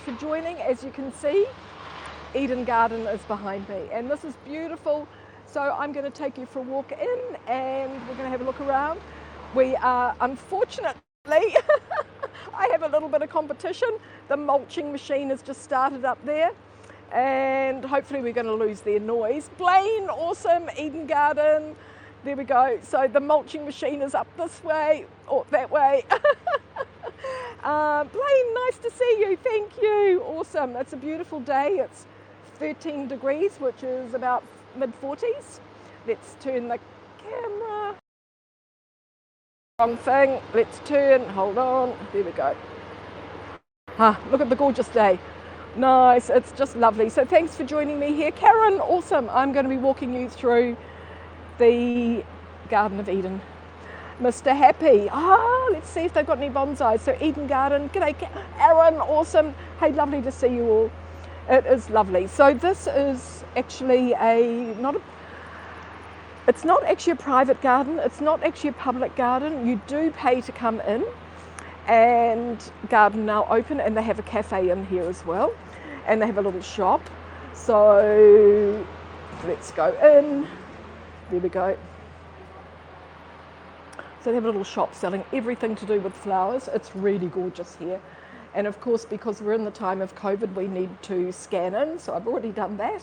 for joining. As you can see, Eden Garden is behind me, and this is beautiful. So I'm going to take you for a walk in, and we're going to have a look around. We are, unfortunately, I have a little bit of competition. The mulching machine has just started up there, and hopefully we're going to lose their noise. Blaine, awesome, Eden Garden. There we go. So the mulching machine is up this way or that way. Blaine, nice to see you. Thank you. Awesome. It's a beautiful day. It's 13 degrees, which is about mid-40s. Let's turn the camera. Wrong thing. Let's turn. Hold on. There we go. Look at the gorgeous day. Nice. It's just lovely. So thanks for joining me here. Karen, awesome. I'm going to be walking you through the Garden of Eden. Mr. Happy, let's see if they've got any bonsais. So Eden Garden, g'day Aaron, awesome. Hey, lovely to see you all. It is lovely. So this is actually it's not actually a private garden, it's not actually a public garden. You do pay to come in, and garden now open, and they have a cafe in here as well, and they have a little shop. So let's go in. There we go. So they have a little shop selling everything to do with flowers. It's really gorgeous here. And of course, because we're in the time of COVID, we need to scan in. So I've already done that.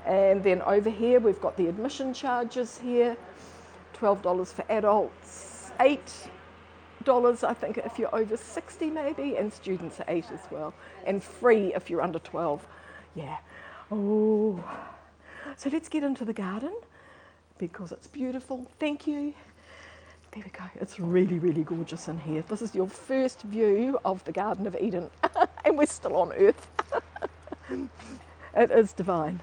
And then over here, we've got the admission charges here. $12 for adults, $8 I think if you're over 60 maybe, and students are $8 as well. And free if you're under 12. Yeah. Oh. So let's get into the garden, because it's beautiful. Thank you. There we go. It's really, really gorgeous in here. This is your first view of the Garden of Eden, and we're still on Earth. It is divine.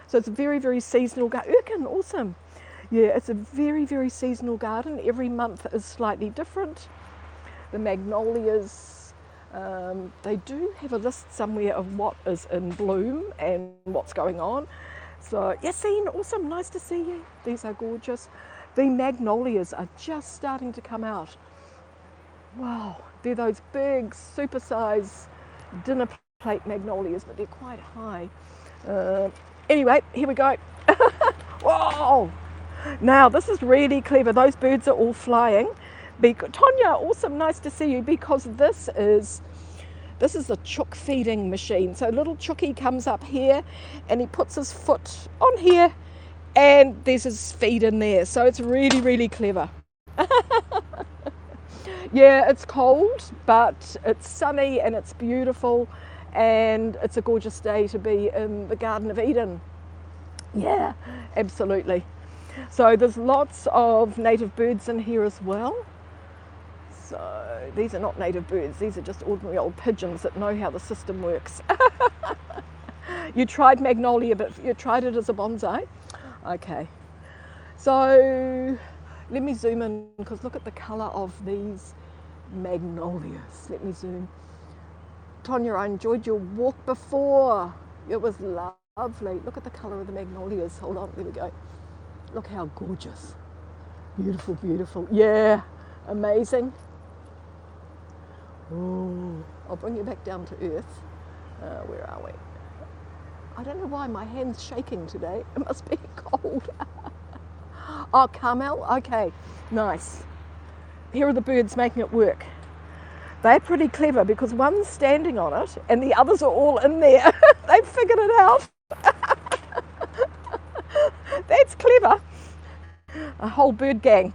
So it's a very, very seasonal garden. Urkin, awesome. Yeah, it's a very, very seasonal garden. Every month is slightly different. The magnolias, they do have a list somewhere of what is in bloom and what's going on. So, Yassine, awesome, nice to see you. These are gorgeous. The magnolias are just starting to come out. Wow, they're those big, super-size dinner plate magnolias, but they're quite high. Anyway, here we go. Whoa! Now, this is really clever. Those birds are all flying. Tonya, awesome, nice to see you, because this is a chook feeding machine. So little chookie comes up here and he puts his foot on here, and there's his feed in there. So it's really, really clever. Yeah, it's cold, but it's sunny and it's beautiful, and it's a gorgeous day to be in the Garden of Eden. Yeah, absolutely. So there's lots of native birds in here as well. So these are not native birds, these are just ordinary old pigeons that know how the system works. You tried magnolia, but you tried it as a bonsai? Okay. So let me zoom in, because look at the colour of these magnolias. Let me zoom. Tonya, I enjoyed your walk before. It was lovely. Look at the colour of the magnolias. Hold on, there we go. Look how gorgeous. Beautiful, beautiful. Yeah, amazing. Oh, I'll bring you back down to earth. Where are we? I don't know why my hand's shaking today. It must be cold. Oh, Carmel, okay, nice. Here are the birds making it work. They're pretty clever, because one's standing on it and the others are all in there. They've figured it out. That's clever. A whole bird gang.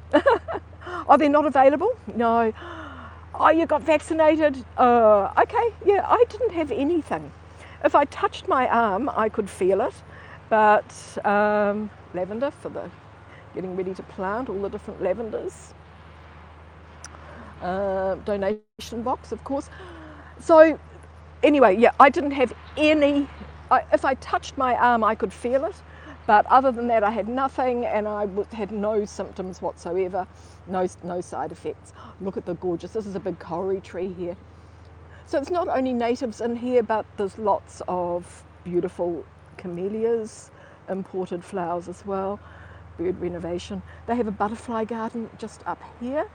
Oh, they're not available? No. Oh, you got vaccinated? Okay, yeah, I didn't have anything. If I touched my arm, I could feel it, but lavender for the getting ready to plant all the different lavenders. Donation box, of course. So anyway, yeah, I didn't have any. If I touched my arm, I could feel it, but other than that, I had nothing, and I had no symptoms whatsoever, no side effects. Look at the gorgeous, this is a big kauri tree here. So it's not only natives in here, but there's lots of beautiful camellias, imported flowers as well, bird renovation. They have a butterfly garden just up here.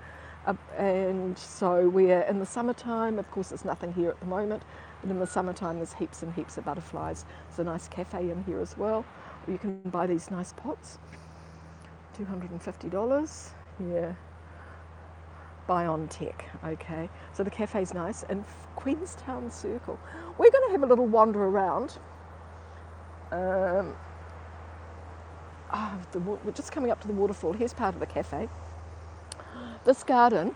And so we're in the summertime, of course there's nothing here at the moment, but in the summertime there's heaps and heaps of butterflies. There's a nice cafe in here as well. You can buy these nice pots, $250, yeah. Buy on tech, okay. So the cafe's nice, and Queenstown Circle. We're going to have a little wander around. We're just coming up to the waterfall. Here's part of the cafe. This garden,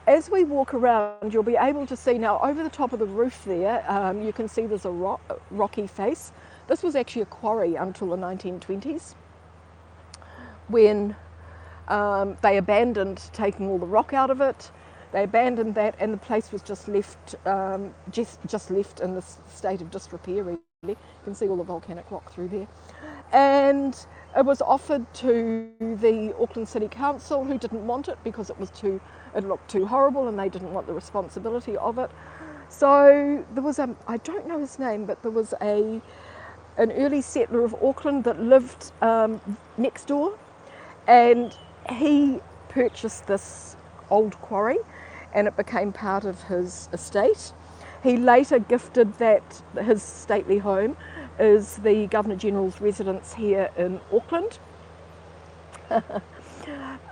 as we walk around, you'll be able to see now over the top of the roof there, you can see there's a rocky face. This was actually a quarry until the 1920s when they abandoned taking all the rock out of it. They abandoned that, and the place was just left left in this state of disrepair, really. You can see all the volcanic rock through there. And it was offered to the Auckland City Council, who didn't want it because it looked too horrible and they didn't want the responsibility of it. So there was I don't know his name, but there was an early settler of Auckland that lived next door, and he purchased this old quarry and it became part of his estate. He later gifted that his stately home is the Governor General's residence here in Auckland.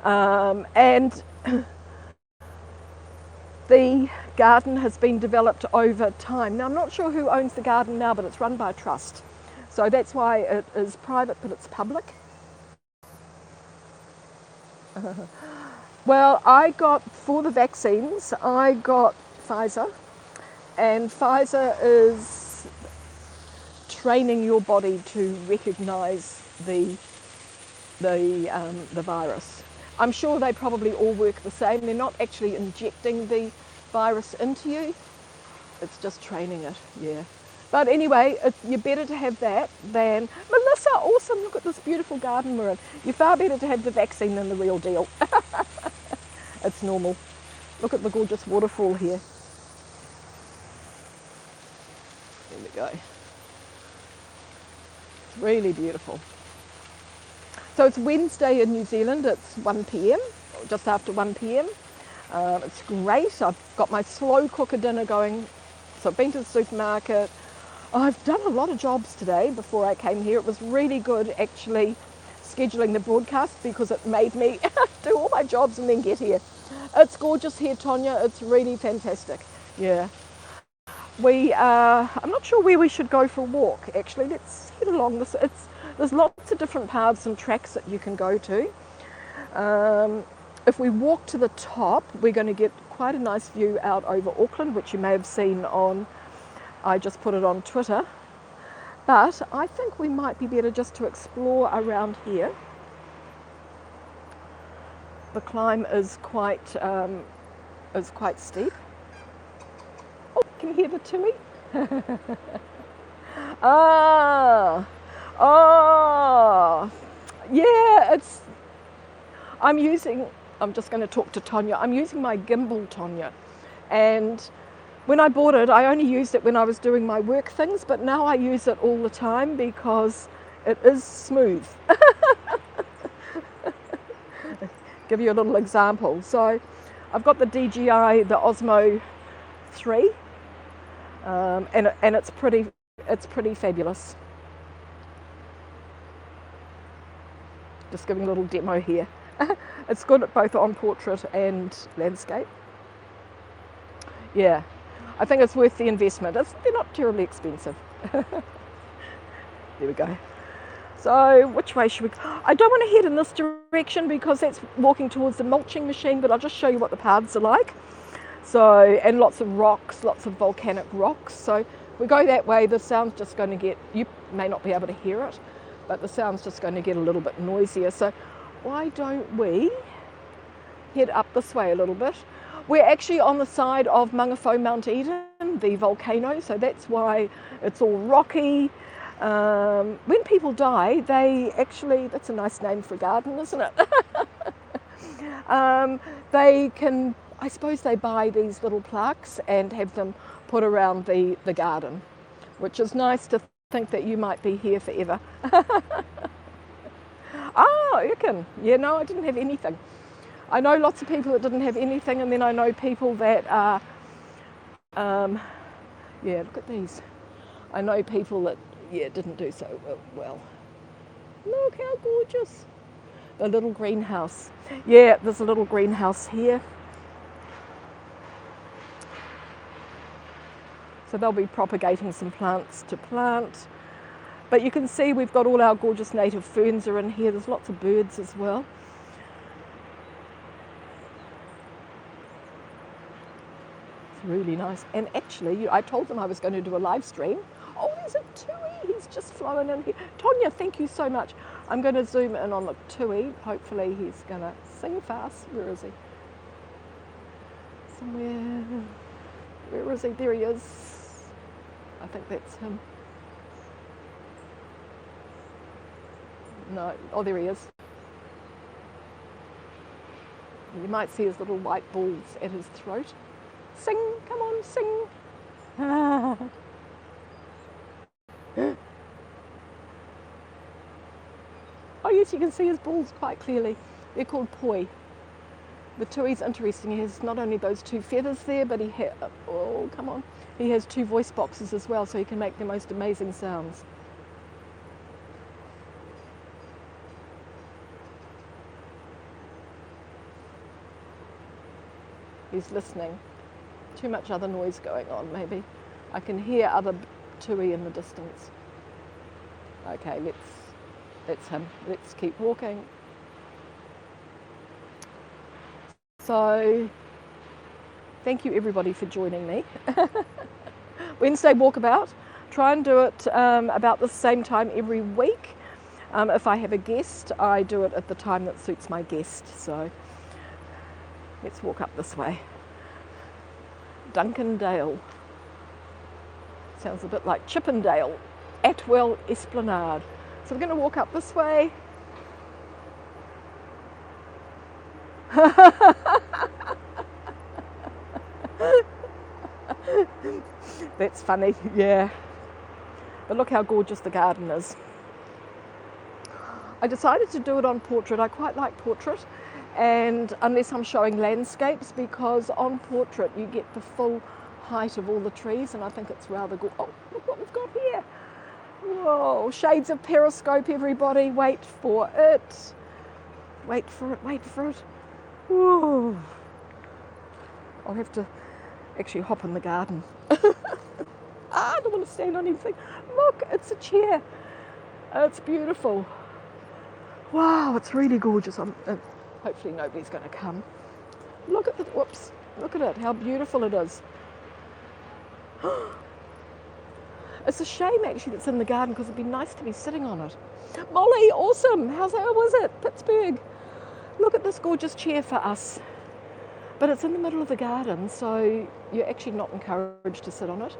And the garden has been developed over time. Now, I'm not sure who owns the garden now, but it's run by a trust. So that's why it is private, but it's public. Well, for the vaccines, I got Pfizer, and Pfizer is training your body to recognise the virus. I'm sure they probably all work the same. They're not actually injecting the virus into you. It's just training it, yeah. But anyway, you're better to have that than... Melissa, awesome, look at this beautiful garden we're in. You're far better to have the vaccine than the real deal. It's normal. Look at the gorgeous waterfall here. There we go. It's really beautiful. So it's Wednesday in New Zealand. It's 1 p.m, just after 1 p.m. It's great. I've got my slow cooker dinner going. So I've been to the supermarket. I've done a lot of jobs today before I came here. It was really good actually scheduling the broadcast because it made me do all my jobs and then get here. It's gorgeous here, Tonya. It's really fantastic. Yeah. I'm not sure where we should go for a walk actually. Let's head along this. There's lots of different paths and tracks that you can go to. If we walk to the top, we're going to get quite a nice view out over Auckland, which you may have seen I just put it on Twitter. But I think we might be better just to explore around here. The climb is quite steep. Oh, can you hear the Timmy? Yeah, I'm just going to talk to Tonya. I'm using my gimbal, Tonya, and when I bought it, I only used it when I was doing my work things, but now I use it all the time because it is smooth. Give you a little example. So I've got the DJI, the Osmo 3, and it's pretty fabulous. Just giving a little demo here. It's good at both on portrait and landscape. Yeah, I think it's worth the investment. They're not terribly expensive. There we go. So which way should we go? I don't want to head in this direction because that's walking towards the mulching machine, but I'll just show you what the paths are like. So, and lots of rocks, lots of volcanic rocks. So if we go that way, the sound's just going to get, you may not be able to hear it, but the sound's just going to get a little bit noisier. So why don't we head up this way a little bit? We're actually on the side of Mangafo Mount Eden, the volcano, so that's why it's all rocky. When people die, that's a nice name for a garden, isn't it? I suppose they buy these little plaques and have them put around the garden, which is nice to think that you might be here forever. Oh, Urkin. Yeah, no, I didn't have anything. I know lots of people that didn't have anything, and then I know people that are, yeah, look at these. I know people that, yeah, didn't do so well. Look how gorgeous. The little greenhouse. Yeah, there's a little greenhouse here. So they'll be propagating some plants to plant. But you can see we've got all our gorgeous native ferns are in here. There's lots of birds as well. It's really nice. And actually, I told them I was going to do a live stream. Oh, there's a tui. He's just flown in here. Tonya, thank you so much. I'm going to zoom in on the tui. Hopefully he's going to sing fast. Where is he? Somewhere. Where is he? There he is. I think that's him. No. Oh, there he is. You might see his little white balls at his throat. Sing, come on, sing. Oh yes, you can see his balls quite clearly. They're called poi. The tui's interesting. He has not only those two feathers there, but he he has two voice boxes as well, so he can make the most amazing sounds. He's listening. Too much other noise going on, maybe. I can hear other tui in the distance. Okay, that's him. Let's keep walking. So, thank you everybody for joining me. Wednesday Walkabout. Try and do it about the same time every week. If I have a guest, I do it at the time that suits my guest. So, let's walk up this way. Duncandale. Sounds a bit like Chippendale. Atwell Esplanade. So we're going to walk up this way. That's funny, yeah. But look how gorgeous the garden is. I decided to do it on portrait. I quite like portrait, and unless I'm showing landscapes, because on portrait you get the full height of all the trees, and I think it's rather good. Oh, look what we've got here. Whoa, shades of periscope, everybody. Wait for it. Wait for it, wait for it. Whoa. I'll have to actually hop in the garden. I don't want to stand on anything. Look, it's a chair. It's beautiful. Wow, it's really gorgeous. Hopefully nobody's going to come. Look at the, whoops, look at it, how beautiful it is. It's a shame actually it's in the garden, because it'd be nice to be sitting on it. Molly, awesome. How was it? Pittsburgh. Look at this gorgeous chair for us. But it's in the middle of the garden, so you're actually not encouraged to sit on it.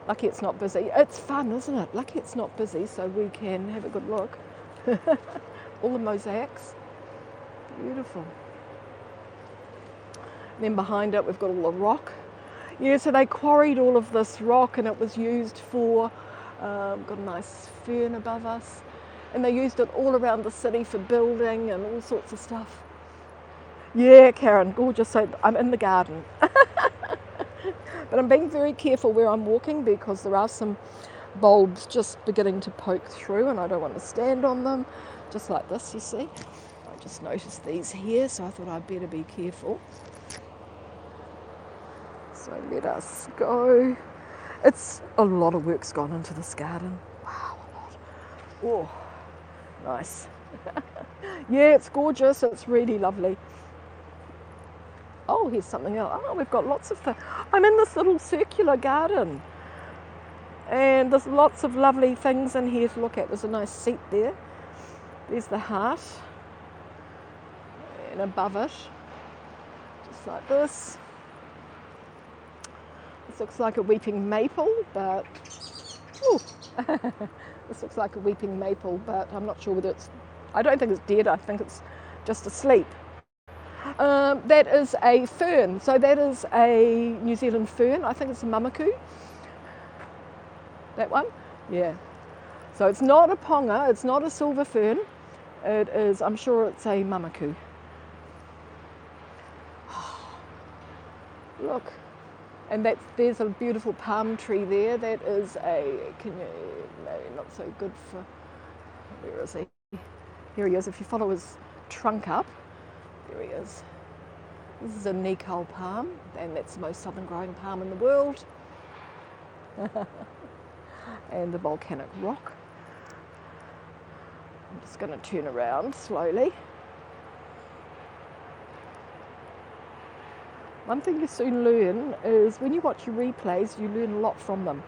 Lucky it's not busy. It's fun, isn't it? Lucky it's not busy, so we can have a good look. All the mosaics. Beautiful. And then behind it, we've got all the rock. Yeah, so they quarried all of this rock, and it was used for, got a nice fern above us. And they used it all around the city for building and all sorts of stuff. Yeah, Karen, gorgeous. So I'm in the garden. But I'm being very careful where I'm walking, because there are some bulbs just beginning to poke through, and I don't want to stand on them. Just like this, you see. I just noticed these here, so I thought I'd better be careful. So let us go. It's a lot of work's gone into this garden. Wow, a lot. Oh, nice. Yeah, it's gorgeous. It's really lovely. Oh, here's something else. Oh, we've got lots of things. I'm in this little circular garden, and there's lots of lovely things in here to look at. There's a nice seat there. There's the heart, and above it, just like this. This looks like a weeping maple, but this looks like a weeping maple, but I'm not sure whether it's. I don't think it's dead. I think it's just asleep. That is a fern. So that is a New Zealand fern. I think it's a mamaku. That one? Yeah. So it's not a ponga. It's not a silver fern. It is, I'm sure it's a mamaku. Look, and there's a beautiful palm tree there. That is maybe not so good for, where is he? Here he is. If you follow his trunk up, there he is. This is a Nicole palm, and that's the most southern growing palm in the world. And the volcanic rock. I'm just going to turn around slowly. One thing you soon learn is when you watch your replays, you learn a lot from them.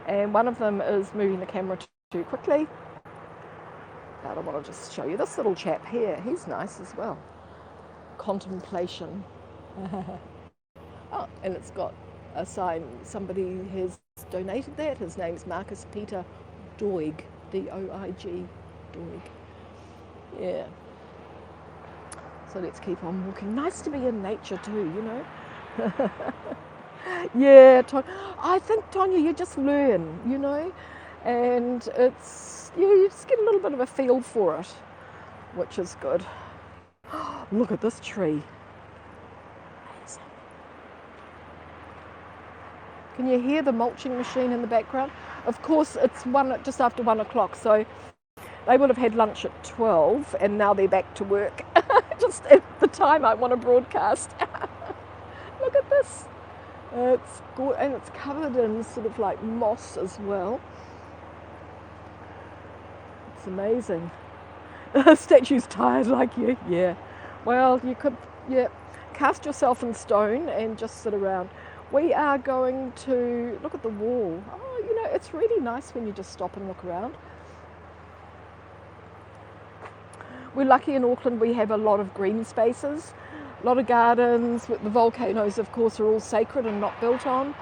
And one of them is moving the camera too quickly. But I want to just show you this little chap here. He's nice as well. Contemplation. Oh, and it's got a sign. Somebody has donated that. His name's Marcus Peter Doig. D-O-I-G. Doig. Yeah. So let's keep on walking. Nice to be in nature too, you know. Yeah, I think, Tonya, you just learn, you know, and you just get a little bit of a feel for it, which is good. Look at this tree. Amazing. Can you hear the mulching machine in the background? Of course, it's just after 1 o'clock, so they would have had lunch at 12 and now they're back to work just at the time I want to broadcast. Look at this. It's good, and it's covered in sort of like moss as well. It's amazing. The statue's tired like you. Yeah. Well, you could, yeah, cast yourself in stone and just sit around. We are going to look at the wall. Oh, you know, it's really nice when you just stop and look around. We're lucky in Auckland, we have a lot of green spaces, a lot of gardens. The volcanoes, of course, are all sacred and not built on.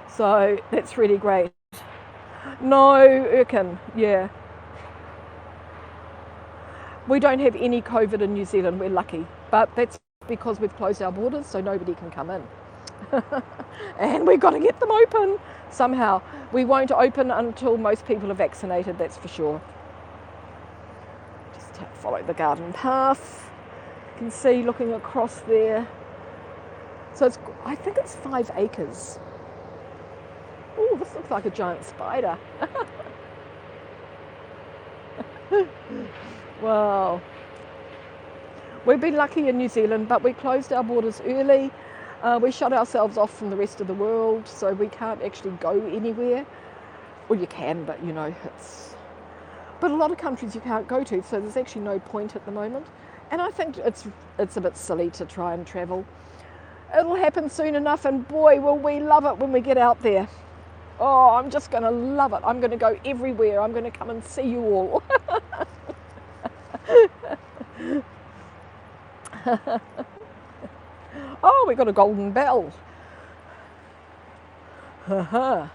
So that's really great. No, Erkin, yeah. We don't have any COVID in New Zealand, we're lucky. But that's because we've closed our borders, so nobody can come in. And we've got to get them open somehow. We won't open until most people are vaccinated, that's for sure. Just follow the garden path. You can see looking across there. So I think it's 5 acres. Oh, this looks like a giant spider. Wow. We've been lucky in New Zealand, but we closed our borders early. We shut ourselves off from the rest of the world, so we can't actually go anywhere. Well, you can, but you know, but a lot of countries you can't go to, so there's actually no point at the moment. And I think it's a bit silly to try and travel. It'll happen soon enough, and boy, will we love it when we get out there. Oh, I'm just going to love it. I'm going to go everywhere. I'm going to come and see you all. Oh, we got a golden bell. We got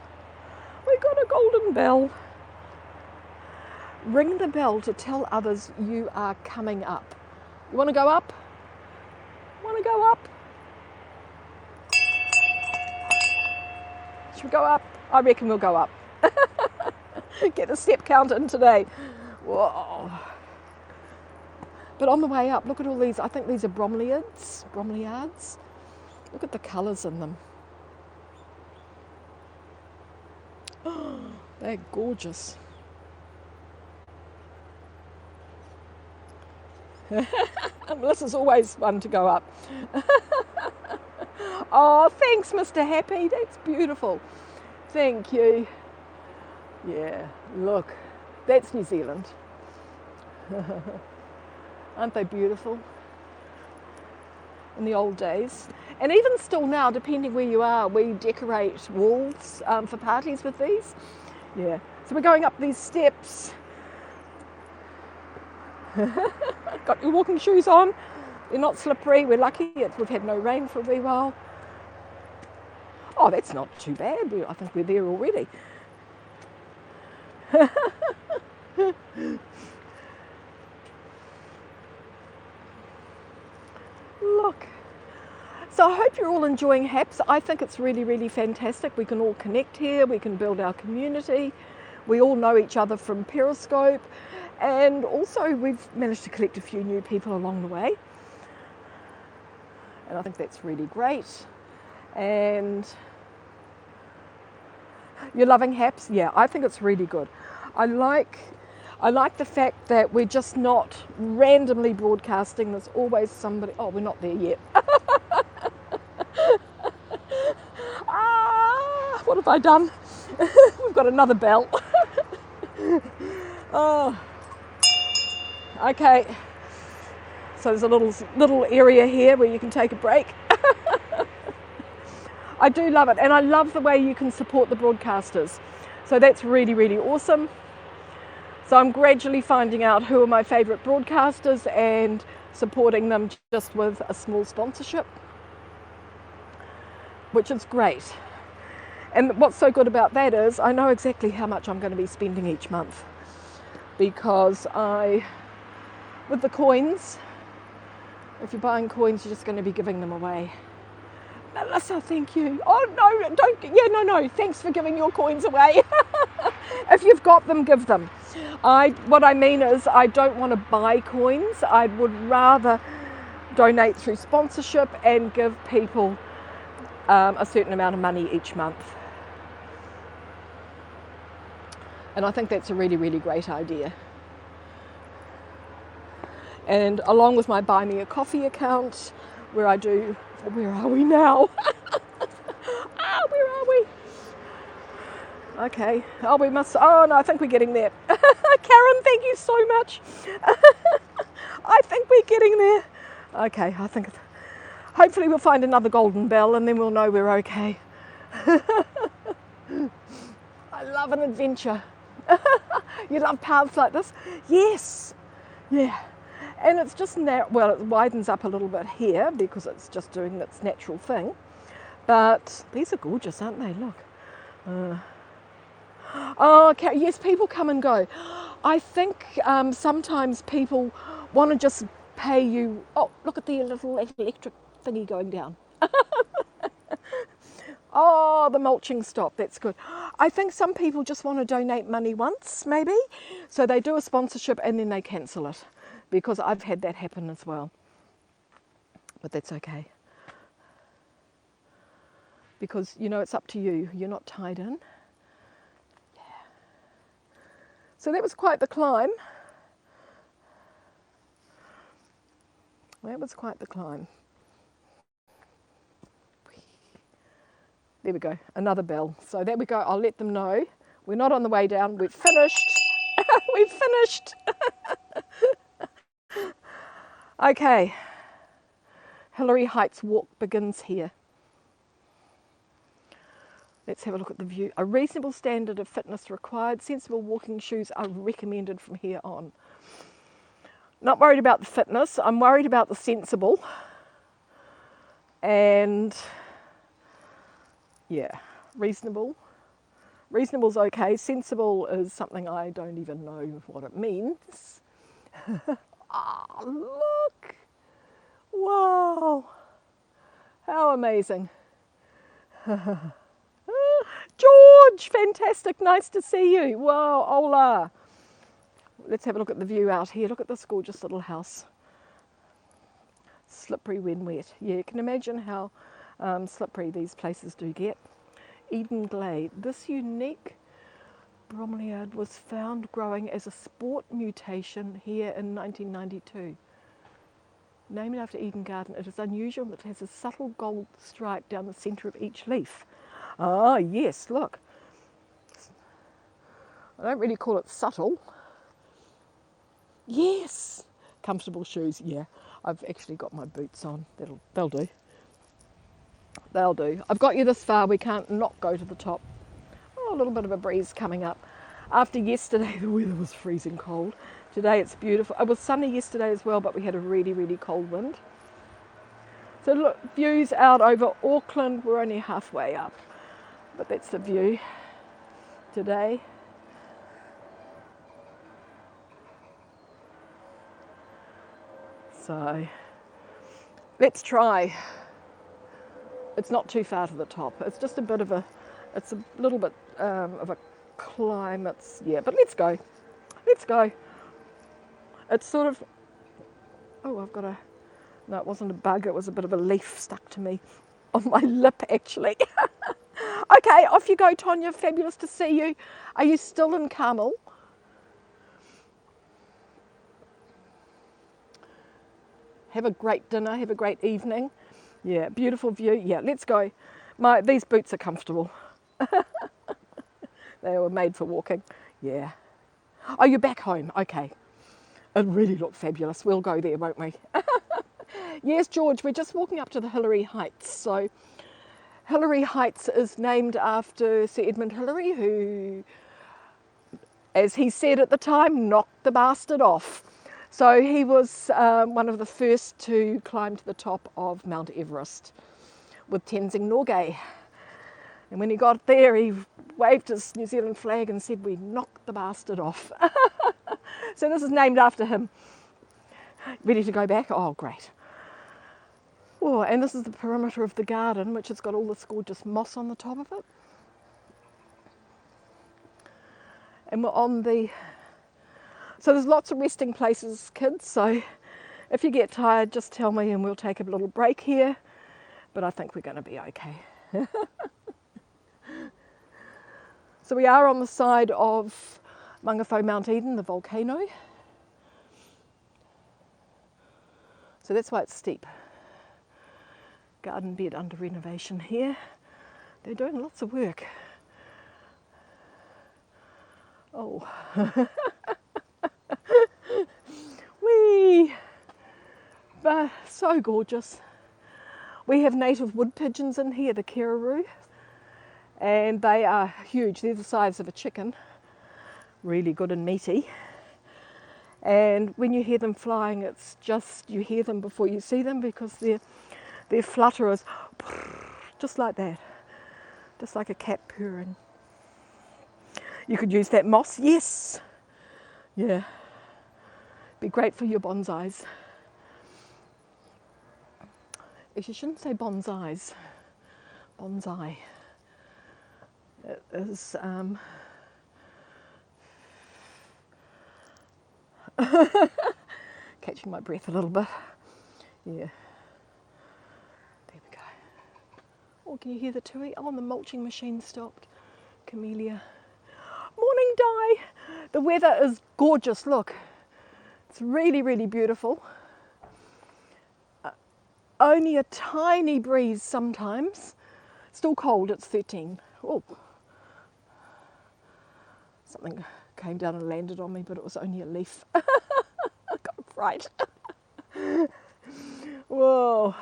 a golden bell. Ring the bell to tell others you are coming up. You want to go up? Want to go up? Should we go up? I reckon we'll go up. Get the step count in today. Whoa. But on the way up, look at all these. I think these are bromeliads. Look at the colours in them. Oh, they're gorgeous. Melissa's always one to go up. Oh, thanks, Mr. Happy. That's beautiful. Thank you. Yeah, look, that's New Zealand. Aren't they beautiful? In the old days. And even still now, depending where you are, we decorate walls for parties with these. Yeah. So we're going up these steps. Got your walking shoes on. They're not slippery. We're lucky. We've had no rain for a wee while. Oh, that's not too bad. I think we're there already. Look. So I hope you're all enjoying HAPS. I think it's really, really fantastic. We can all connect here. We can build our community. We all know each other from Periscope. And also we've managed to collect a few new people along the way. And I think that's really great. And you're loving Haps? Yeah, I think it's really good. I like the fact that we're just not randomly broadcasting. There's always somebody. Oh, we're not there yet. What have I done? We've got another bell. Oh, okay. So there's a little area here where you can take a break. I do love it, and I love the way you can support the broadcasters. So that's really, really awesome. So I'm gradually finding out who are my favourite broadcasters and supporting them just with a small sponsorship, which is great. And what's so good about that is I know exactly how much I'm going to be spending each month, because with the coins, if you're buying coins, you're just going to be giving them away. Melissa, thank you. Oh, no, don't. Yeah, no. Thanks for giving your coins away. If you've got them, give them. What I mean is I don't want to buy coins. I would rather donate through sponsorship and give people a certain amount of money each month. And I think that's a really, really great idea. And along with my Buy Me a Coffee account, where are we now? Where are we? Okay. Oh no, I think we're getting there. Karen, thank you so much. I think we're getting there. Okay, hopefully we'll find another golden bell and then we'll know we're okay. I love an adventure. You love paths like this? Yes. Yeah. And it's just it widens up a little bit here because it's just doing its natural thing. But these are gorgeous, aren't they? Look. Okay, yes, people come and go. I think sometimes people want to just pay you. Oh, look at the little electric thingy going down. Oh, the mulching stop, that's good. I think some people just want to donate money once, maybe. So they do a sponsorship and then they cancel it, because I've had that happen as well. But that's okay. Because, it's up to you. You're not tied in. Yeah. So that was quite the climb. There we go, another bell. So there we go, I'll let them know. We're not on the way down, we've finished. We've finished. Okay, Hillary Heights walk begins here. Let's have a look at the view. A reasonable standard of fitness required. Sensible walking shoes are recommended from here on. Not worried about the fitness, I'm worried about the sensible. And yeah, reasonable. Reasonable's okay. Sensible is something I don't even know what it means. Oh, look. Wow. How amazing. George, fantastic. Nice to see you. Wow, hola. Let's have a look at the view out here. Look at this gorgeous little house. Slippery when wet. Yeah, you can imagine how slippery these places do get. Eden Glade. This unique bromeliad was found growing as a sport mutation here in 1992. Named after Eden Garden, it is unusual that it has a subtle gold stripe down the centre of each leaf. Ah, yes, look. I don't really call it subtle. Yes. Comfortable shoes, yeah. I've actually got my boots on. They'll do. They'll do. I've got you this far, we can't not go to the top. Oh, a little bit of a breeze coming up. After yesterday, the weather was freezing cold. Today it's beautiful. It was sunny yesterday as well, but we had a really, really cold wind. So look, views out over Auckland. We're only halfway up, but that's the view today. So let's try. It's not too far to the top. It's just it's a little bit of a climb. But let's go. Let's go. It's sort of, no, it wasn't a bug. It was a bit of a leaf stuck to me. on my lip actually. Okay, off you go, Tonya. Fabulous to see you. Are you still in Carmel? Have a great dinner. Have a great evening. Yeah, beautiful view. Yeah, let's go. These boots are comfortable. They were made for walking. Yeah. Oh, you're back home. Okay. It really looked fabulous. We'll go there, won't we? Yes, George, we're just walking up to the Hillary Heights. So Hillary Heights is named after Sir Edmund Hillary, who, as he said at the time, knocked the bastard off. So he was one of the first to climb to the top of Mount Everest with Tenzing Norgay. And when he got there, he waved his New Zealand flag and said, "We knocked the bastard off." So this is named after him. Ready to go back? Oh, great. Oh, and this is the perimeter of the garden, which has got all this gorgeous moss on the top of it. And we're on the... So there's lots of resting places, kids. So if you get tired, just tell me and we'll take a little break here. But I think we're going to be okay. So we are on the side of Mangawhau Mount Eden, the volcano. So that's why it's steep. Garden bed under renovation here. They're doing lots of work. Oh. Whee! But so gorgeous. We have native wood pigeons in here, the kereroo. And they are huge. They're the size of a chicken. Really good and meaty. And when you hear them flying, it's just, you hear them before you see them, because their flutter is just like that. Just like a cat purring. You could use that moss, yes. Yeah. Be great for your bonsais. If you shouldn't say bonsais, bonsai. It is catching my breath a little bit. Yeah. There we go. Oh, can you hear the tui? Oh, and the mulching machine stopped. Camellia. Morning, Di. The weather is gorgeous. Look, it's really, really beautiful. Only a tiny breeze sometimes. Still cold. It's 13. Oh. Something came down and landed on me, but it was only a leaf. I got a fright. Whoa.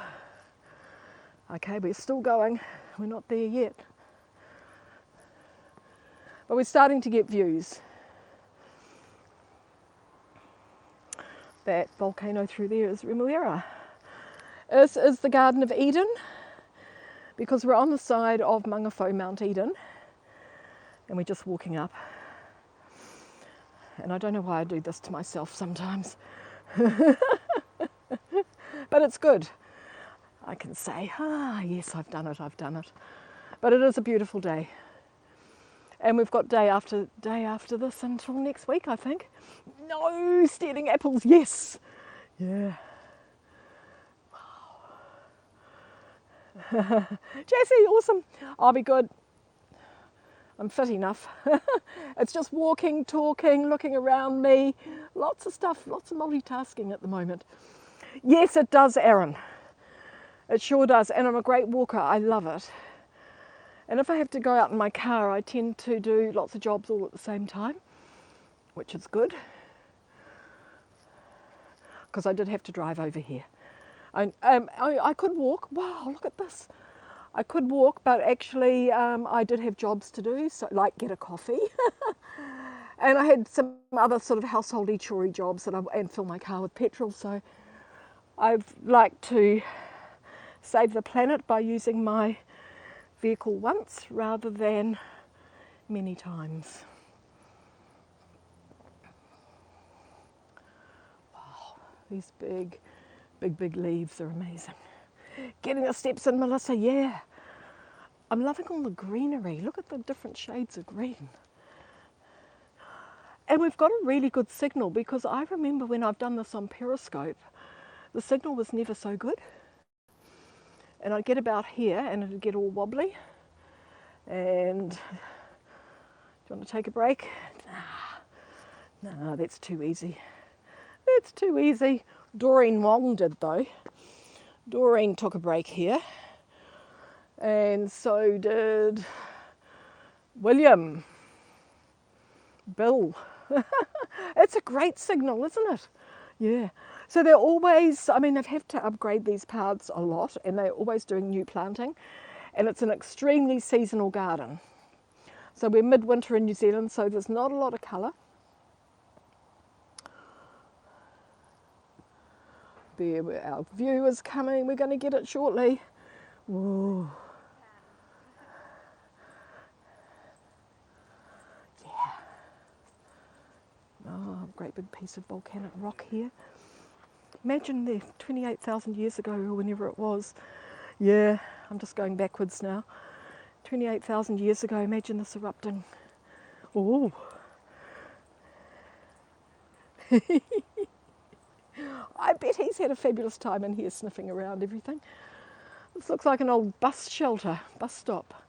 Okay, we're still going. We're not there yet. But we're starting to get views. That volcano through there is Remuera. This is the Garden of Eden, because we're on the side of Mangawhau Mount Eden, and we're just walking up. And I don't know why I do this to myself sometimes. But it's good. I can say, yes, I've done it. But it is a beautiful day. And we've got day after this until next week, I think. No, stealing apples, yes. Yeah. Wow. Jessie, awesome. I'll be good. I'm fit enough. It's just walking, talking, looking around me. Lots of stuff, lots of multitasking at the moment. Yes, it does, Erin. It sure does. And I'm a great walker. I love it. And if I have to go out in my car, I tend to do lots of jobs all at the same time, which is good. Because I did have to drive over here. I could walk. Wow, look at this. I could walk, but actually I did have jobs to do, so like get a coffee. And I had some other sort of householdy chore jobs and fill my car with petrol. So I've like to save the planet by using my vehicle once rather than many times. Wow, these big leaves are amazing. Getting the steps in, Melissa, yeah. I'm loving all the greenery. Look at the different shades of green. And we've got a really good signal, because I remember when I've done this on Periscope, the signal was never so good. and I'd get about here and it'd get all wobbly. And do you want to take a break? No, that's too easy. That's too easy. Doreen Wong did though. Doreen took a break here, and so did William, Bill. It's a great signal, isn't it? Yeah. So they're always, I mean, they've had to upgrade these paths a lot, and they're always doing new planting, and it's an extremely seasonal garden. So we're midwinter in New Zealand, so there's not a lot of colour. There, our view is coming. We're going to get it shortly. Whoa. Yeah. Oh, great big piece of volcanic rock here. Imagine there 28,000 years ago or whenever it was. Yeah, I'm just going backwards now. 28,000 years ago, imagine this erupting. Oh. I bet he's had a fabulous time in here sniffing around everything. This looks like an old bus shelter, bus stop.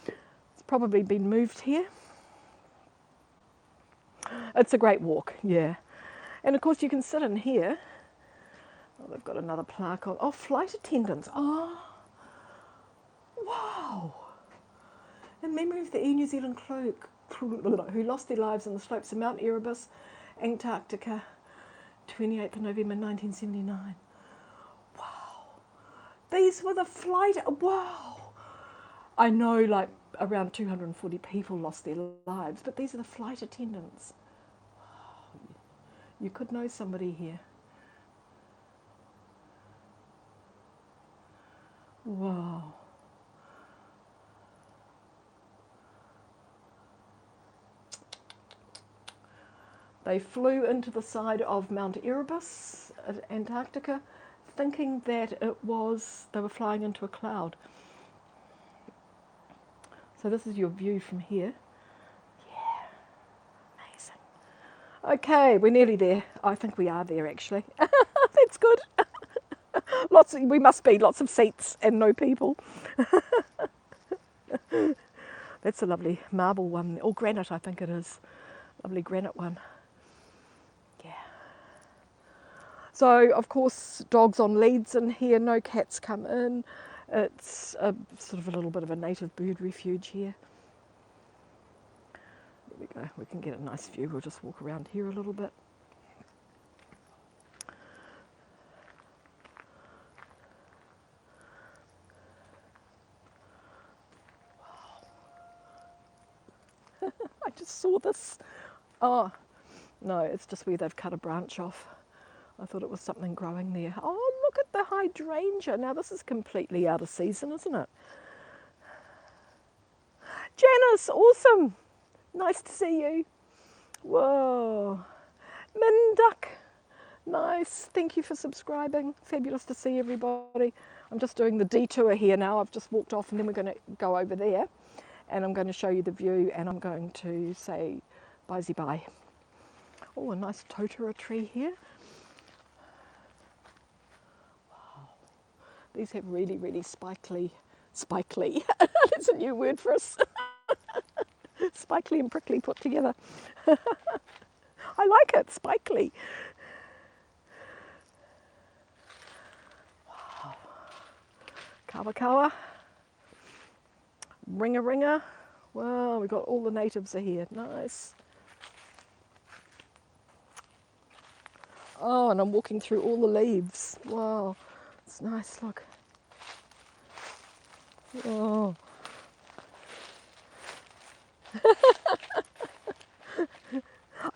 It's probably been moved here. It's a great walk, yeah. And of course you can sit in here. Oh, they've got another plaque on. Oh, flight attendants. Oh, wow. In memory of the Air New Zealand crew who lost their lives on the slopes of Mount Erebus, Antarctica, 28th of November 1979. Wow. These were the flight, wow. I know like around 240 people lost their lives, but these are the flight attendants. Wow. You could know somebody here. Wow. They flew into the side of Mount Erebus at Antarctica, thinking that it was, they were flying into a cloud. So this is your view from here. Yeah, amazing. Okay, we're nearly there. I think we are there actually. That's good. We must be lots of seats and no people. That's a lovely marble one, or granite I think it is. Lovely granite one. Yeah. So of course dogs on leads in here, no cats come in. It's a, sort of a little bit of a native bird refuge here. There we go, we can get a nice view. We'll just walk around here a little bit. Wow. I just saw this. Oh, no, it's just where they've cut a branch off. I thought it was something growing there. Oh, look at the hydrangea. Now this is completely out of season, isn't it? Janice, awesome. Nice to see you. Whoa. Minduck. Nice. Thank you for subscribing. Fabulous to see everybody. I'm just doing the detour here now. I've just walked off and then we're going to go over there and I'm going to show you the view and I'm going to say bye-bye. Oh, a nice totara tree here. Wow. These have really, really spikely. That's a new word for us. Spikely and prickly put together. I like it, spikely. Wow. Kawa kawa. Ringa ringa. Wow, we've got all the natives are here. Nice. Oh, and I'm walking through all the leaves. Wow, it's nice, look. Oh.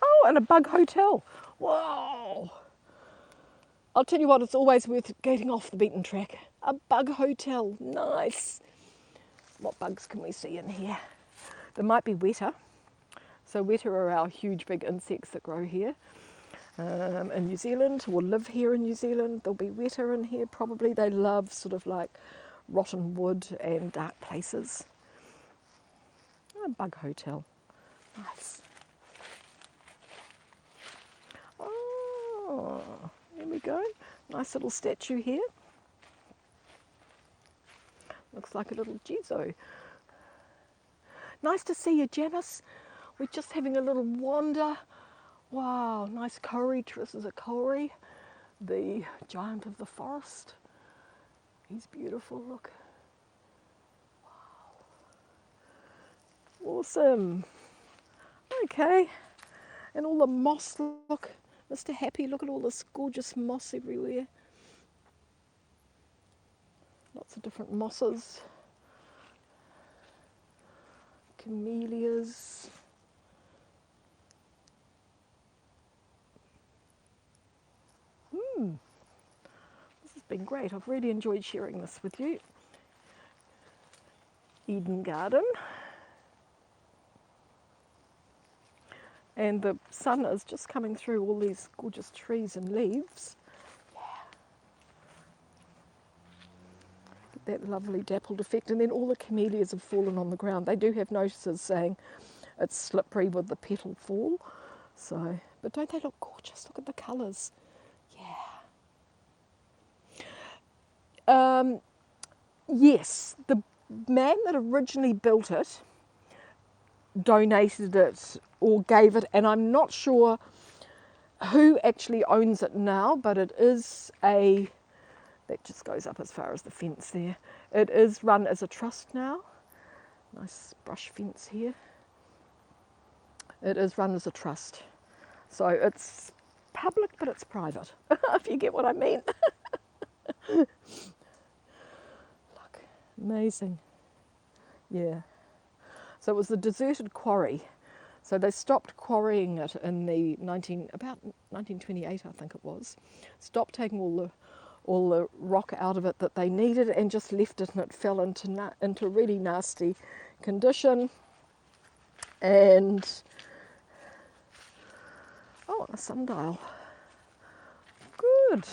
Oh, and a bug hotel. Whoa. I'll tell you what, it's always worth getting off the beaten track. A bug hotel, nice. What bugs can we see in here? There might be weta. So weta are our huge big insects that grow here. In New Zealand, or live here in New Zealand. There'll be weta in here probably. They love sort of like rotten wood and dark places. A bug hotel, nice. Oh, there we go. Nice little statue here. Looks like a little Jizo. Nice to see you, Janice. We're just having a little wander. Wow, nice kauri. This is a kauri, the giant of the forest. He's beautiful, look. Wow. Awesome. Okay. And all the moss, look. Mr. Happy, look at all this gorgeous moss everywhere. Lots of different mosses. Camellias. This has been great. I've really enjoyed sharing this with you. Eden Garden. And the sun is just coming through all these gorgeous trees and leaves. Yeah. That lovely dappled effect. And then all the camellias have fallen on the ground. They do have notices saying it's slippery with the petal fall. So, but don't they look gorgeous? Look at the colours. Yeah. Yes, the man that originally built it donated it or gave it, and I'm not sure who actually owns it now, but it is that just goes up as far as the fence there. It is run as a trust now. Nice brush fence here. It is run as a trust. So it's public, but it's private, if you get what I mean. Look, amazing. Yeah. So it was a deserted quarry. So they stopped quarrying it in about 1928, I think it was. Stopped taking all the rock out of it that they needed and just left it, and it fell into really nasty condition. And oh, a sundial. Good.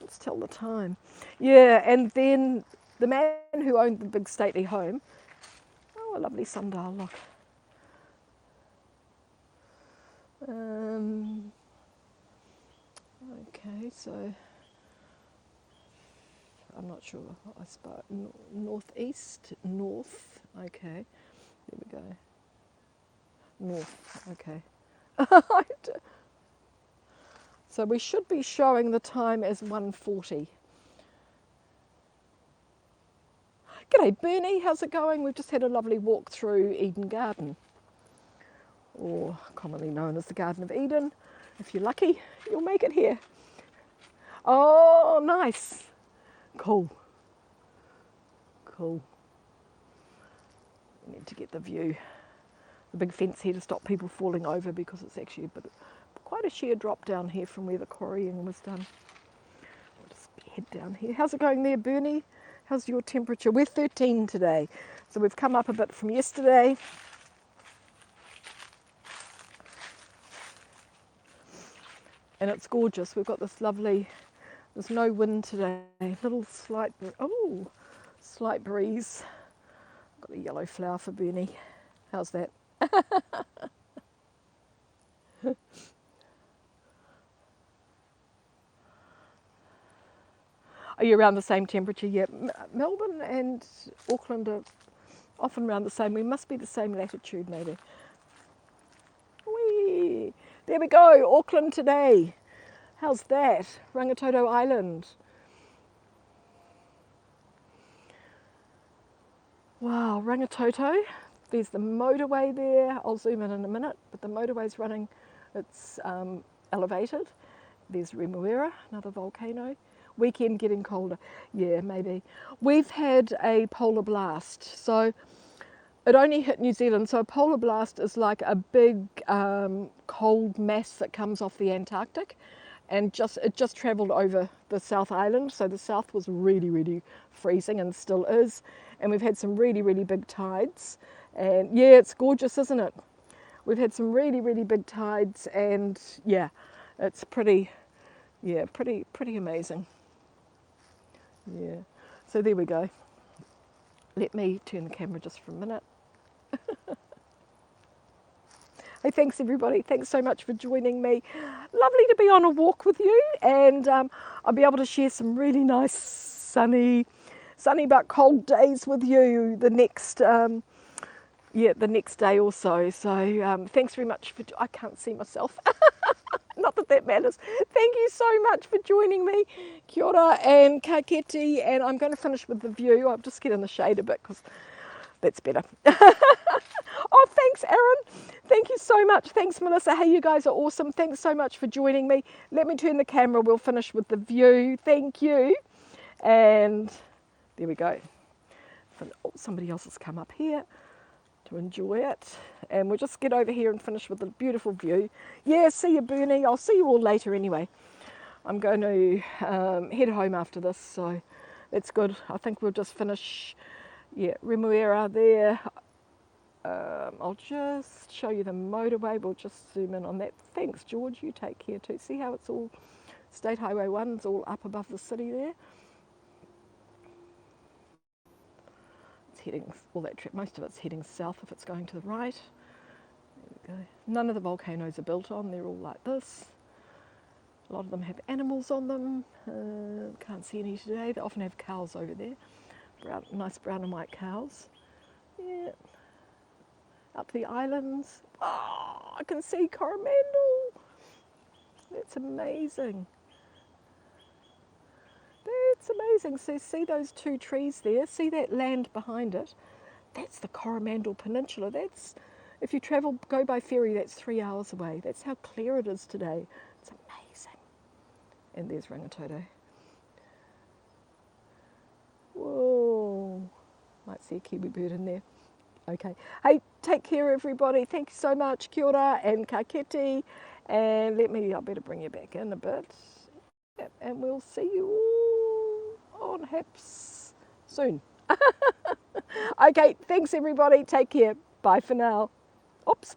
Let's tell the time. Yeah, and then the man who owned the big stately home. Oh, a lovely sundial, look. Okay, so I'm not sure. I suppose northeast, north. Okay, there we go. North. Okay. So we should be showing the time as 1:40. G'day Bernie, how's it going? We've just had a lovely walk through Eden Garden, or commonly known as the Garden of Eden. If you're lucky, you'll make it here. Oh, nice. Cool. Cool. We need to get the view. The big fence here to stop people falling over, because it's actually quite a sheer drop down here from where the quarrying was done. We'll just head down here. How's it going there, Bernie? How's your temperature? We're 13 today, so we've come up a bit from yesterday. And it's gorgeous. We've got this lovely, there's no wind today, little slight breeze. Got a yellow flower for Bernie. How's that? Are you around the same temperature? Yeah, Melbourne and Auckland are often around the same. We must be the same latitude, maybe. Whee! There we go, Auckland today. How's that? Rangitoto Island. Wow, Rangitoto. There's the motorway there. I'll zoom in a minute, but the motorway's running. It's elevated. There's Remuera, another volcano. Weekend getting colder. Yeah, maybe. We've had a polar blast. So it only hit New Zealand. So a polar blast is like a big cold mass that comes off the Antarctic, and it just travelled over the South Island. So the south was really, really freezing and still is. And we've had some really, really big tides. And yeah, it's gorgeous, isn't it? We've had some really, really big tides, and yeah, it's pretty amazing. Yeah, so there we go. Let me turn the camera just for a minute. Hey, thanks everybody. Thanks so much for joining me. Lovely to be on a walk with you, and I'll be able to share some really nice sunny sunny but cold days with you the next the next day or so. So thanks very much for, I can't see myself. Not that that matters. Thank you so much for joining me. Kia ora and ka kite, and I'm going to finish with the view. I'll just get in the shade a bit because that's better. Oh, thanks, Aaron. Thank you so much. Thanks, Melissa. Hey, you guys are awesome. Thanks so much for joining me. Let me turn the camera. We'll finish with the view. Thank you. And there we go. Oh, somebody else has come up here to enjoy it. And we'll just get over here and finish with the beautiful view. Yeah, see you, Bernie. I'll see you all later anyway. I'm going to head home after this, so that's good. I think we'll just finish, Remuera there. I'll just show you the motorway. We'll just zoom in on that. Thanks, George. You take care too. See how it's all, State Highway 1's all up above the city there? Heading all that most of it's heading south if it's going to the right. There we go. None of the volcanoes are built on, they're all like this. A lot of them have animals on them. Can't see any today. They often have cows over there. Nice brown and white cows. Yeah. Up the islands. Oh, I can see Coromandel. That's amazing. That's amazing. So see those two trees there? See that land behind it? That's the Coromandel Peninsula. That's, if you travel, go by ferry, that's 3 hours away. That's how clear it is today. It's amazing. And there's Rangitoto. Whoa. Might see a kiwi bird in there. Okay. Hey, take care, everybody. Thank you so much. Kia ora and ka kite. And I better bring you back in a bit. Yep, and we'll see you all on HIPS soon. Okay, thanks everybody. Take care. Bye for now. Oops.